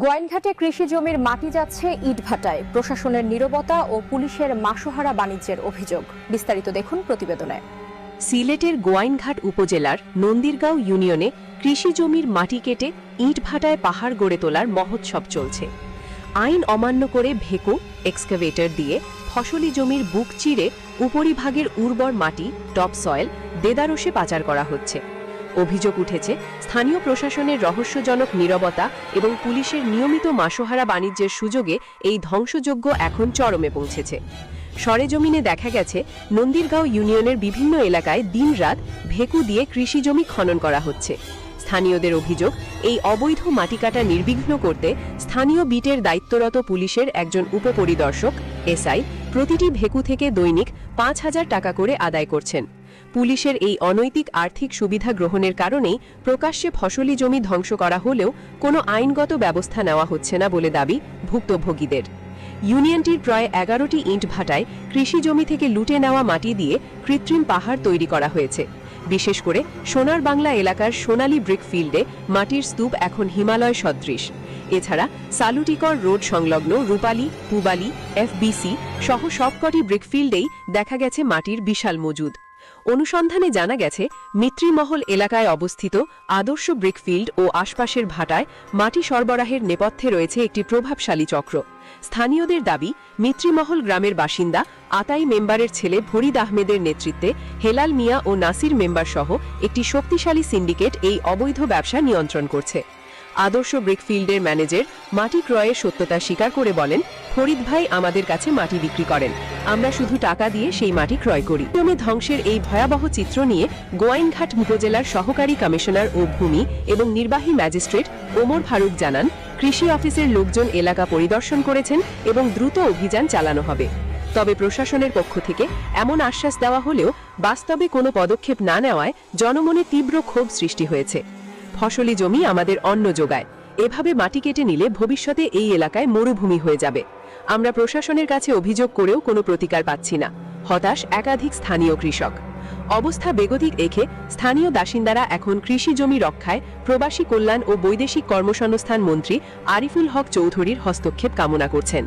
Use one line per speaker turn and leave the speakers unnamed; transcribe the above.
গোয়াইনঘাটে কৃষি জমির মাটি যাচ্ছে ইটভাটায়, প্রশাসনের নীরবতা ও পুলিশের মাসোহারা বাণিজ্যের অভিযোগ। বিস্তারিত দেখুন প্রতিবেদনে।
সিলেটের গোয়াইনঘাট উপজেলার নন্দীরগাঁও ইউনিয়নে কৃষি জমির মাটি কেটে ইটভাটায় পাহাড় গড়ে তোলার মহোৎসব চলছে। আইন অমান্য করে ভেকো এক্সকাভেটর দিয়ে ফসলি জমির বুক চিরে উপরিভাগের উর্বর মাটি টপ সয়েল দেদারসে পাচার করা হচ্ছে। অভিযোগ উঠেছে স্থানীয় প্রশাসনের রহস্যজনক নীরবতা এবং পুলিশের নিয়মিত মাসোহারা বাণিজ্যের সুযোগে এই ধ্বংসযজ্ঞ এখন চরমে পৌঁছেছে। সরেজমিনে দেখা গেছে নন্দীরগাঁও ইউনিয়নের বিভিন্ন এলাকায় দিনরাত ভেকু দিয়ে কৃষি জমি খনন করা হচ্ছে। স্থানীয়দের অভিযোগ, এই অবৈধ মাটি কাটা নির্বিঘ্ন করতে স্থানীয় বিটের দায়িত্বরত পুলিশের একজন উপপরিদর্শক এসআই প্রতিটি ভেকু থেকে দৈনিক ৫,০০০ টাকা করে আদায় করছেন। পুলিশের এই অনৈতিক আর্থিক সুবিধা গ্রহণের কারণেই প্রকাশ্যে ফসলি জমি ধ্বংস করা হলেও কোনো আইনগত ব্যবস্থা নেওয়া হচ্ছে না বলে দাবি ভুক্তভোগীদের। ইউনিয়নটির প্রায় ১১টি ইটভাটায় কৃষি জমি থেকে লুটে নেওয়া মাটি দিয়ে কৃত্রিম পাহাড় তৈরি করা হয়েছে। বিশেষ করে সোনার বাংলা এলাকার সোনালী ব্রিকফিল্ডে মাটির স্তূপ এখন হিমালয় সদৃশ। এছাড়া সালুটিকর রোড সংলগ্ন রূপালী, পুবালী, এফবিসি সহ সবকটি ব্রিকফিল্ডেই দেখা গেছে মাটির বিশাল মজুদ। অনুসন্ধানে জানা গেছে মিত্রিমহল এলাকায় অবস্থিত আদর্শ ব্রিকফিল্ড ও আশপাশের ভাটায় মাটি সরবরাহের নেপথ্যে রয়েছে একটি প্রভাবশালী চক্র। স্থানীয়দের দাবি, মিত্রিমহল গ্রামের বাসিন্দা আতাই মেম্বারের ছেলে ফরিদ আহমেদের নেতৃত্বে হেলাল মিয়া ও নাসির মেম্বার সহ একটি শক্তিশালী সিন্ডিকেট এই অবৈধ ব্যবসা নিয়ন্ত্রণ করছে। আদর্শ ব্রিকফিল্ডের ম্যানেজার মাটি ক্রয়ের সত্যতা স্বীকার করে বলেন, ফরিদ ভাই আমাদের কাছে মাটি বিক্রি করেন, আমরা শুধু টাকা দিয়ে সেই মাটি ক্রয় করি। জমি ধ্বংসের এই ভয়াবহ চিত্র নিয়ে গোয়াইনঘাট উপজেলার সহকারী কমিশনার ও ভূমি এবং নির্বাহী ম্যাজিস্ট্রেট ওমর ফারুক জানান, কৃষি অফিসের লোকজন এলাকা পরিদর্শন করেছেন এবং দ্রুত অভিযান চালানো হবে। তবে প্রশাসনের পক্ষ থেকে এমন আশ্বাস দেওয়া হলেও বাস্তবে কোনো পদক্ষেপ না নেওয়ায় জনমনে তীব্র ক্ষোভ সৃষ্টি হয়েছে। ফসলি জমি আমাদের অন্ন যোগায়, এভাবে মাটি কেটে নিলে ভবিষ্যতে এই এলাকায় মরুভূমি হয়ে যাবে। আমরা প্রশাসনের কাছে অভিযোগ করেও কোনো প্রতিকার পাচ্ছি না, হতাশ একাধিক স্থানীয় কৃষক। অবস্থা বেগতিক দেখে স্থানীয় বাসিন্দারা এখন কৃষি জমি রক্ষায় প্রবাসী কল্যাণ ও বৈদেশিক কর্মসংস্থান মন্ত্রী আরিফুল হক চৌধুরীর হস্তক্ষেপ কামনা করছেন।